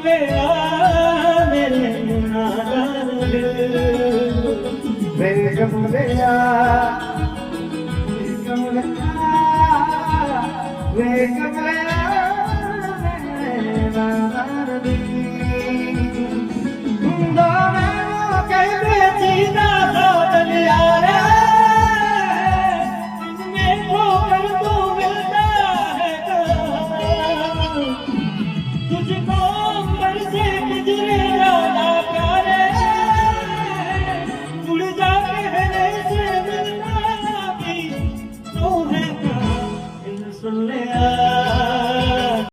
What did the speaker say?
ले आ मेरे नादान दिल वे कमले आ वे कमले आ मेरे नादान दिल दोनों कहते सीधा सा दलिया रे मैं ठोकर तो मिलता है तुझको घर से गुजरे राजा प्यारे जुड़ जा कहने से मिलना भी तो है क्या सुन ले आ